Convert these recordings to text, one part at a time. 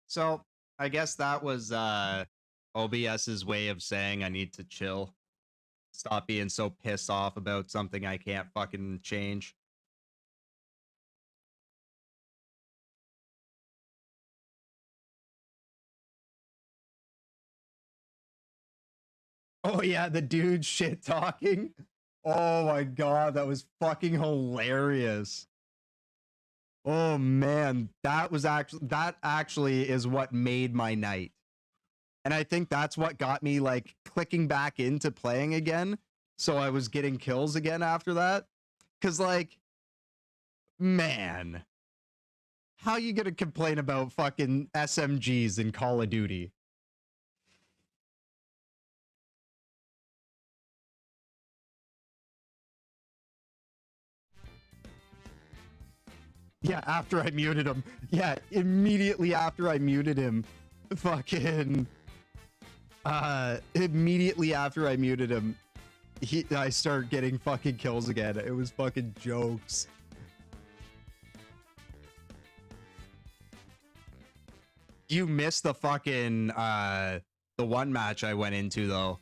So I guess that was OBS's way of saying I need to chill. Stop being so pissed off about something I can't fucking change. Oh yeah, the dude shit talking. Oh my god, that was fucking hilarious. Oh man, that actually is what made my night. And I think that's what got me like clicking back into playing again. So I was getting kills again after that. Cause like, man, how you gonna complain about fucking SMGs in Call of Duty? Yeah, after I muted him. Yeah, immediately after I muted him. Fucking immediately after I muted him, I start getting fucking kills again. It was fucking jokes. You missed the fucking the one match I went into though.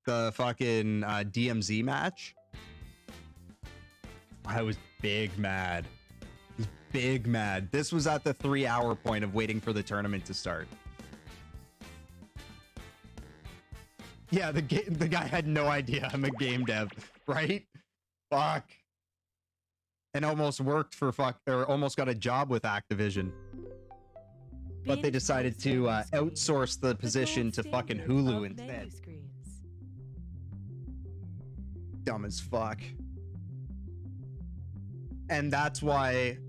The fucking DMZ match. I was big mad. I was big mad. This was at the 3-hour point of waiting for the tournament to start. Yeah, the guy had no idea I'm a game dev, right? Fuck. And almost worked for almost got a job with Activision. But they decided to outsource the position to fucking Hulu instead. Dumb as fuck. And that's why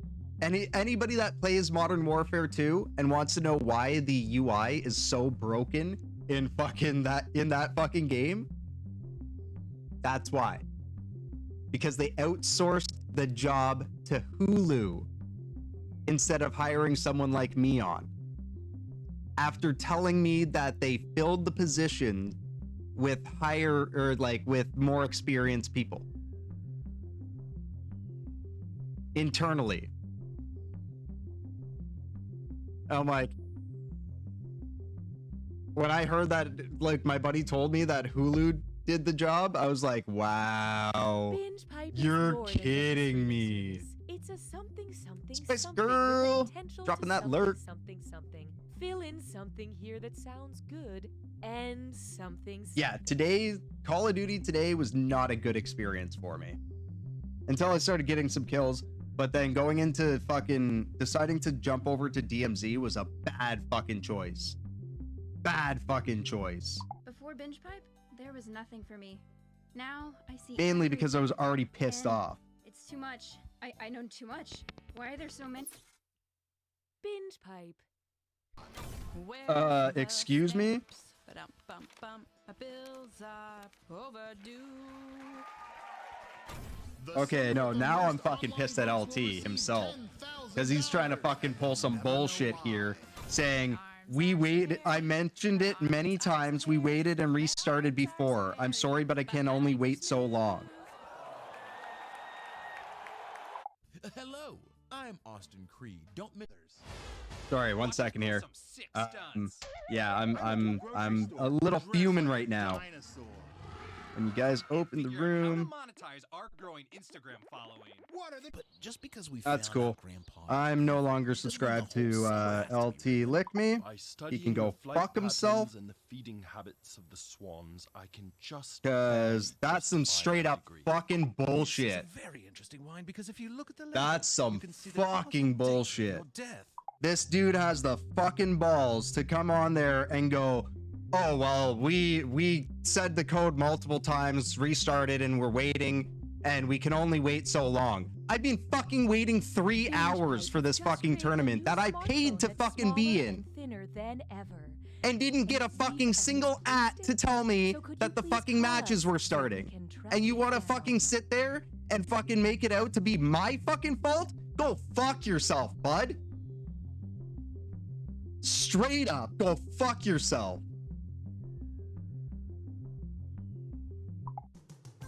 anybody that plays Modern Warfare 2 and wants to know why the UI is so broken in that fucking game, that's why. Because they outsourced the job to Hulu instead of hiring someone like me on. After telling me that they filled the position with with more experienced people internally. I'm like, when I heard that, like, my buddy told me that Hulu did the job, I was like, wow, you're kidding me. It's a something Spice Girl, dropping that alert. Something. Fill in something here that sounds good and something. Yeah, today, Call of Duty today was not a good experience for me. Until I started getting some kills, but then going into fucking deciding to jump over to DMZ was a bad fucking choice. Bad fucking choice. Before Binge Pipe, there was nothing for me. Now I see. Mainly because I was already pissed off. It's too much. I know too much. Why are there so many? Binge Pipe. Excuse me? Okay, no, now I'm fucking pissed at LT himself. Because he's trying to fucking pull some bullshit here, saying, we waited, I mentioned it many times, we waited and restarted before. I'm sorry, but I can only wait so long. Hello, I'm Austin Creed. Don't miss. Sorry, 1 second here. Yeah, I'm a little fuming right now. And you guys open the room. But just because we That's cool. I'm no longer subscribed to Lt.Lickme. He can go fuck himself. Because that's some straight up fucking bullshit. That's some fucking bullshit. This dude has the fucking balls to come on there and go, oh, well, we said the code multiple times, restarted, and we're waiting, and we can only wait so long. I've been fucking waiting 3 hours for this fucking tournament that I paid to fucking be in. And didn't get a fucking single to tell me that the fucking matches were starting. And you want to fucking sit there and fucking make it out to be my fucking fault? Go fuck yourself, bud. Straight up, go fuck yourself.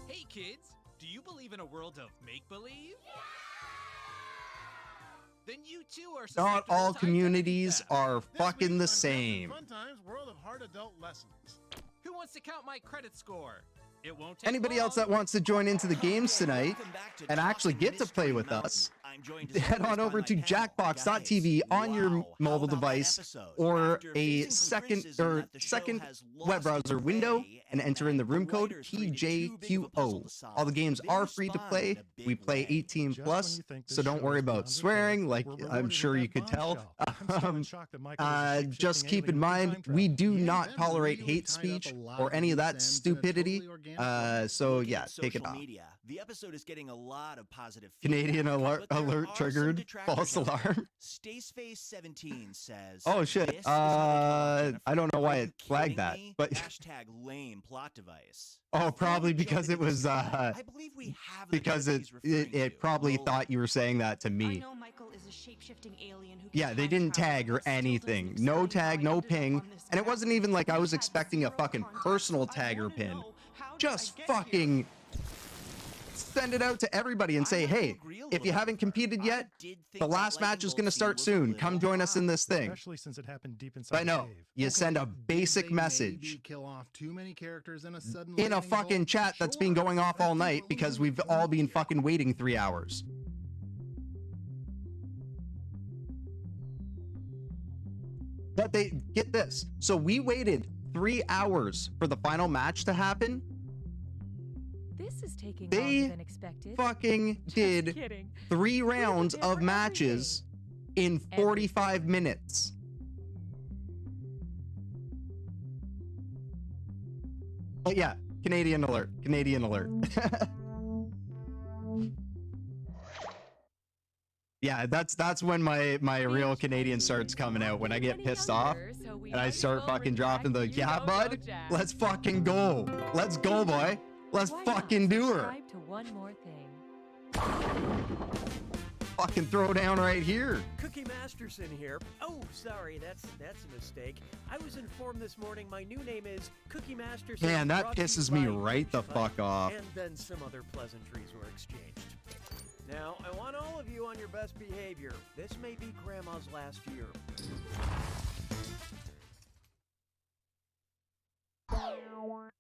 Hey kids, do you believe in a world of make-believe? Then you too are Not susceptible all to communities identity theft. are This fucking week the on same. Fun Times World of Hard Adult Lessons. Who wants to count my credit score? It won't take Anybody long. else that wants to join into the games tonight Welcome back to and actually Talkin' get to play Mystery with Mountain. us, I'm joined as head always on by over my to panel. jackbox.tv Guys, on your wow, how mobile about that device episode? or After a facing some second criticism that the show has web lost browser its window way and enter in the room the code writers created too big of a puzzle TJQO. to solve. All the games They are free to respond play. in a big We play way. 18 Just when plus, you think this so don't show worry is about beyond swearing, repair, like we're I'm rewarded sure with you that could tell. bombshell. I'm still in shock that Michael is a Just shape-shifting keep in alien who can mind, time we travel. do Yeah, not Ben tolerate really hate tied up speech a lot or of any of loose that ends in a stupidity. totally organic way. So Looking yeah, at take it social off. media, the episode is getting a lot of positive Canadian feedback, alert, but there alert are some triggered, detractors false out there. alarm. Staceface17 says, Oh shit, "This is how they pull off I Jennifer. don't know why Are it you flagged kidding that, me? but Hashtag lame plot device." oh, probably Before we because jump it into was this guy, I believe we have the because clip it he's referring to. probably Roll thought you were saying that to I me. know Michael is a shape-shifting alien who can Yeah, they time didn't travel, tag or but still doesn't anything. No explain tag, how I no ended up ping, on this and it map. wasn't even like I was We had expecting a zero fucking contact, personal so I tag or wanna pin. know, how did Just I get here? fucking send it out to everybody and I say, have to hey, agree a if little you bit haven't with her. competed I yet, did think the that last match is lightning going to bolt start scene was a soon. Come little join us in hot. this thing. Especially since it happened deep inside I know. the cave. You send a Did basic they message maybe kill off too many characters in a sudden in a lightning fucking bolt? chat that's been Sure, going off but I all think night we're because losing we've the all point been here. fucking waiting 3 hours. But they get this. So we waited 3 hours for the final match to happen. This is taking They longer than expected. Fucking Just did kidding. 3 rounds prepared of for matches in 45 minutes. But yeah, Canadian alert. Canadian alert. Yeah, that's when my real Canadian starts coming out, when I get pissed off and I start fucking dropping the, yeah, bud, let's fucking go. Let's go, boy. Let's fucking do her. Subscribe to one more thing. Fucking throw down right here. Cookie Masterson here. Oh, sorry, that's a mistake. I was informed this morning my new name is Cookie Masterson. Man, that brought to you pisses me by right the Chick-fil-A. fuck off. And then some other pleasantries were exchanged. Now, I want all of you on your best behavior. This may be Grandma's last year.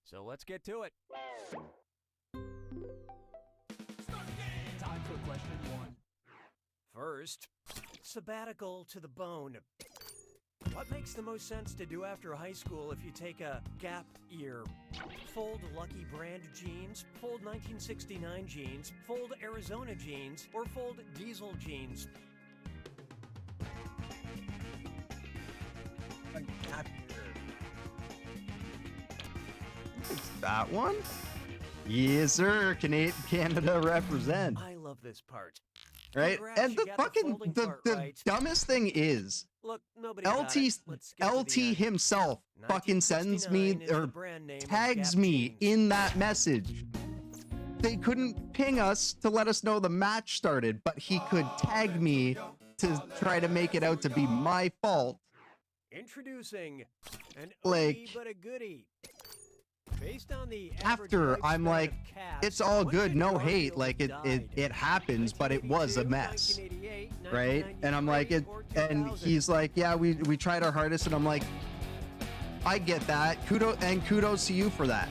So let's get to it. Time for question 1. First, sabbatical to the bone. What makes the most sense to do after high school if you take a gap year? Fold Lucky Brand jeans, fold 1969 jeans, fold Arizona jeans, or fold Diesel jeans? That one? Yes, sir. Canada represent. I love this part. Right? Congrats, And you the got fucking, folding the part right. dumbest thing is, Look, nobody got LT, it. Let's get to the LT end. himself fucking sends me 1969 is the or brand name of tags Gap me jeans. in that message. They couldn't ping us to let us know the match started, but he could tag me to try to make it out to be my fault. Introducing an Like, oldie but a goodie. Based on the after average I'm lifespan like, of cats, it's all when good, did no Garfield hate, like died? it happens, but it was a 1982, mess, 1988, right? And I'm like, 1993, and 2000. he's like, yeah, we tried our hardest, and I'm like, I get that, kudos to you for that.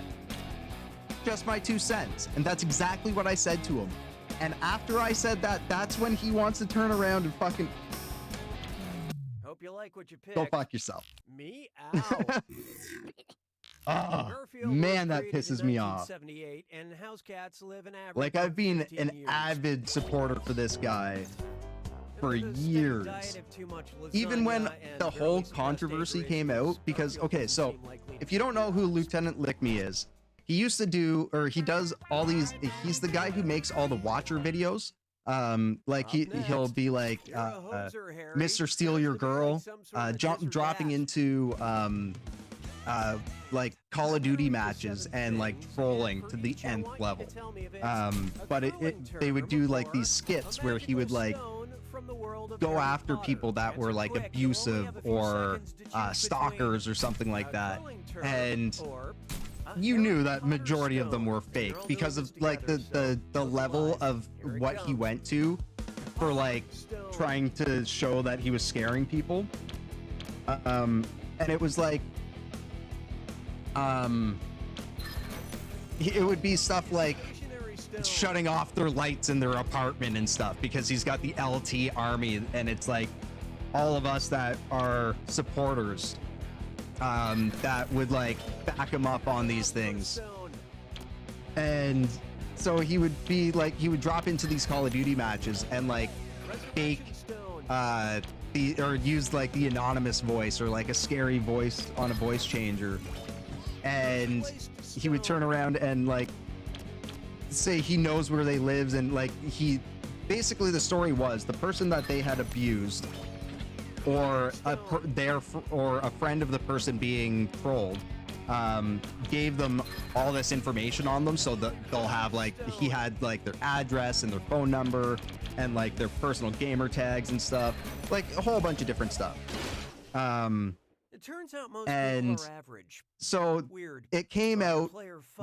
Just my 2 cents, and that's exactly what I said to him. And after I said that, that's when he wants to turn around and fucking Hope you like what you picked. go fuck yourself. Me? Ow. Oh, Garfield man, was that created in pisses me off. 1978, and house cats live an average Like, of I've been 15 an years. avid supporter for this guy for With a steady years. diet of too much Even when lasagna and the barely whole suppressed controversy acreage, came out, because, Garfield okay, doesn't so seem likely to if you don't know who Lt.Lickme is, he used to do, or he does all these, he's the guy who makes all the Watcher videos. Like he'll be like, You're a hoser, Harry. Mr. Steal Your Sounds to me Girl, like some sort of desert dropping rat. into, like Call of Duty matches and like trolling to the nth level. But they would do like these skits where he would like go after people that were like abusive or stalkers or something like that, and you knew that majority of them were fake because of like the level of what he went to. for like trying to show that he was scaring people. And it was like, it would be stuff like shutting off their lights in their apartment and stuff because he's got the Lt.Army, and it's like all of us that are supporters that would like back him up on these things. And so he would be like, he would drop into these Call of Duty matches and like fake or use like the anonymous voice or like a scary voice on a voice changer, and he would turn around and like say he knows where they live, and like he basically, the story was the person that they had abused or a friend of the person being trolled gave them all this information on them, so that they'll have like, he had like their address and their phone number and like their personal gamer tags and stuff, like a whole bunch of different stuff. It turns out most people are average. So Weird. it came out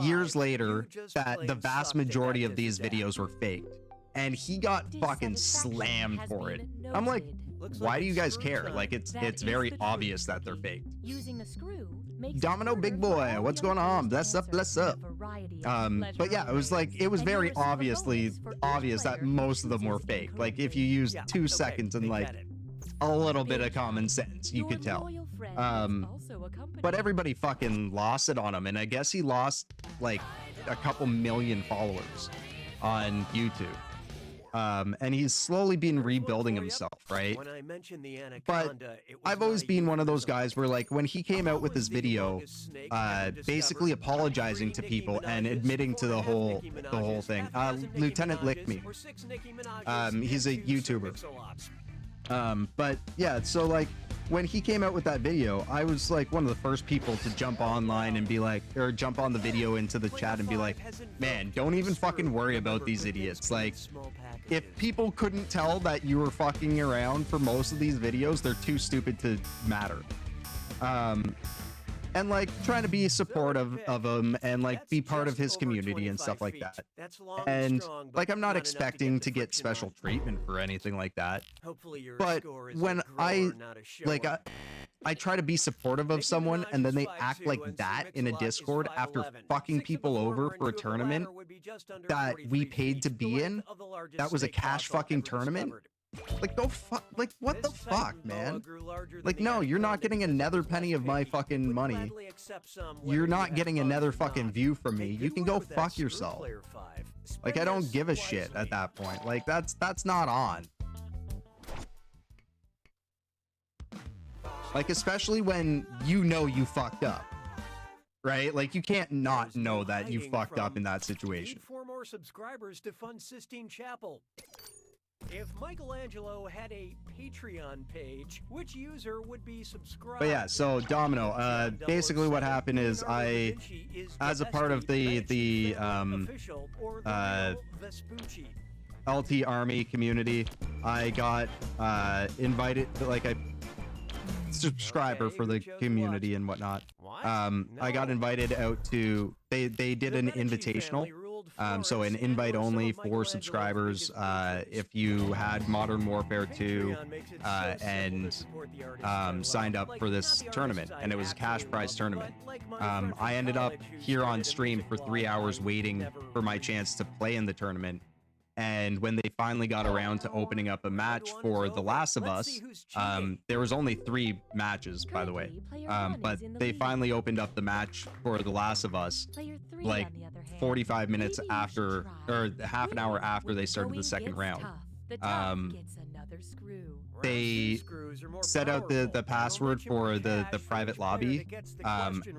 years later you just that the plain vast sucked majority at of these this videos were faked, and he got fucking slammed for it. I'm like, why do you guys care? Like, it's very obvious that they're faked. Using the screw makes Domino Big Boy, what's going on? Bless up, bless up. But yeah, it was like, it was very obvious that most of them were fake. Like, if you use 2 seconds and like a little bit of common sense, you could tell. But everybody fucking lost it on him, and I guess he lost like a couple million followers on YouTube. And he's slowly been rebuilding himself, right? When I mentioned the But anaconda, it was I've always not been a one of those euphemism. guys where like when he came out with his video, Biggest snake ever basically discovered, apologizing to 3 people Nicki and Minaj's, admitting to 4.5 the whole Nicki Minaj's, thing. 1,000 Nicki Lt.Lickme. Minaj's, or 6 Nicki Minaj's, He's a and 2 YouTuber. Pixel-Ops. But yeah, so like when he came out with that video, I was like one of the first people to jump online and be like, or jump on the video into the chat and be like, man, don't even fucking worry about these idiots. Like, if people couldn't tell that you were fucking around for most of these videos, they're too stupid to matter. And like trying to be supportive of him and like be part of his community and stuff like that. And like, I'm not expecting to get special treatment for anything like that. But when I try to be supportive of someone and then they act like that in a Discord after fucking people over for a tournament that we paid to be in, that was a cash fucking tournament. Like, go fuck, like, what the fuck, man? Like, no, you're not getting another penny of my fucking money. You're not getting another fucking view from me. You can go fuck yourself. Like, I don't give a shit at that point. Like, that's not on. Like, especially when you know you fucked up. Right? Like, you can't not know that you fucked up in that situation. 4 more subscribers to fund Sistine Chapel. If Michelangelo had a Patreon page, which user would be subscribed? But yeah, so Domino, basically what happened is I, as a part of the Lt.Army community, I got invite like a subscriber for the community and whatnot. I got invited out to, they did an invitational. So an invite only for subscribers if you had Modern Warfare 2 and signed up for this tournament, and it was a cash prize tournament. I ended up here on stream for 3 hours waiting for my chance to play in the tournament. And when they finally got around to opening up a match for The Last of Us, there was only 3 matches, by the way. But they finally opened up the match for The Last of Us, like 45 minutes after, or half an hour after they started the second round. They set out the password for the private lobby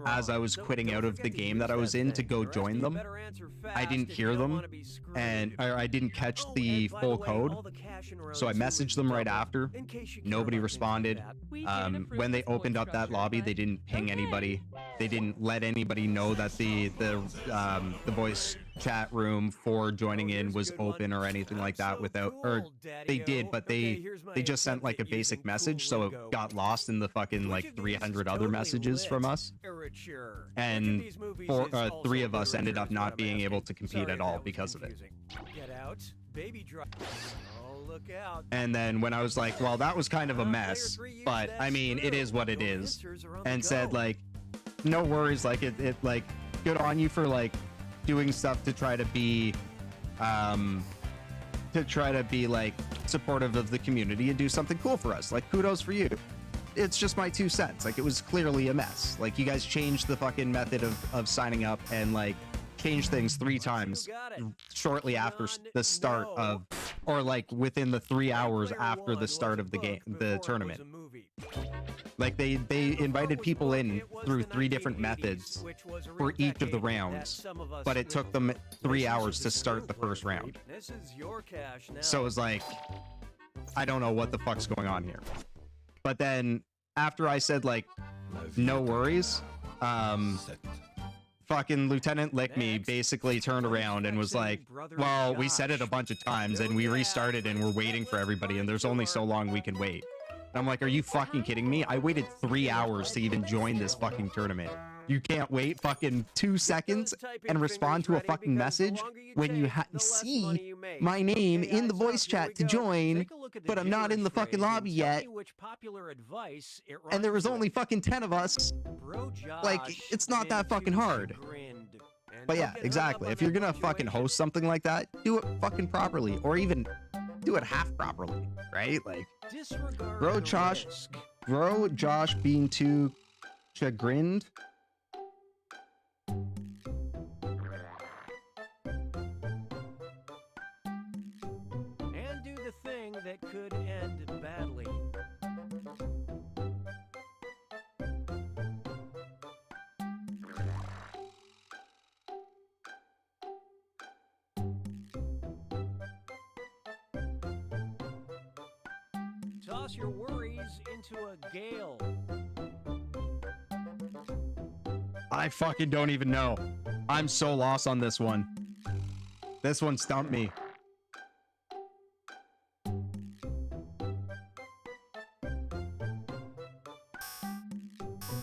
as I was quitting out of the game that I was in to go join them. I didn't hear them, and I didn't catch the full code, so I messaged them right after. Nobody responded. When they opened up that lobby, they didn't ping anybody. They didn't let anybody know that the voice chat room for joining in was open or anything like that without, or they did, but they just sent like a basic message, so it got lost in the fucking like 300 other messages from us, and 3 of us ended up not being able to compete at all because of it. Get out, baby drive. Look out. And then when I was like, well, that was kind of a mess, but I mean, it is what it is, and said like, no worries, like it like, good on you for like doing stuff to try to be like supportive of the community and do something cool for us. Like, kudos for you. It's just my 2 cents. Like, it was clearly a mess. Like, you guys changed the fucking method of signing up and like changed things 3 times shortly after the start of, or like within the 3 hours after the start of the game, the tournament. Like, they invited people in through 3 different methods for each of the rounds, but it took them 3 hours to start the first round. So it was like, I don't know what the fuck's going on here. But then after I said like, no worries, fucking Lt.Lickme basically turned around and was like, well, we said it a bunch of times and we restarted and we're waiting for everybody and there's only so long we can wait. And I'm like, are you fucking kidding me? I waited 3 hours to even join this fucking tournament. You can't wait fucking 2 seconds and respond to a fucking message when you see my name in the voice chat to join, but I'm not in the fucking lobby yet. And there was only fucking 10 of us. Like, it's not that fucking hard. But yeah, exactly. If you're gonna fucking host something like that, do it fucking properly, or even do it half properly, right? Like, bro, Josh being too chagrined. And do the thing that could end badly. Toss your worries into a gale. I fucking don't even know. I'm so lost on this one. This one stumped me.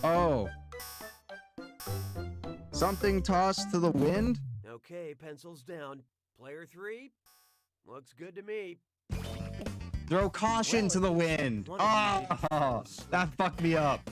Oh. Something tossed to the wind? Okay, pencils down. Player 3, looks good to me. Throw caution to the wind. Oh, that fucked me up.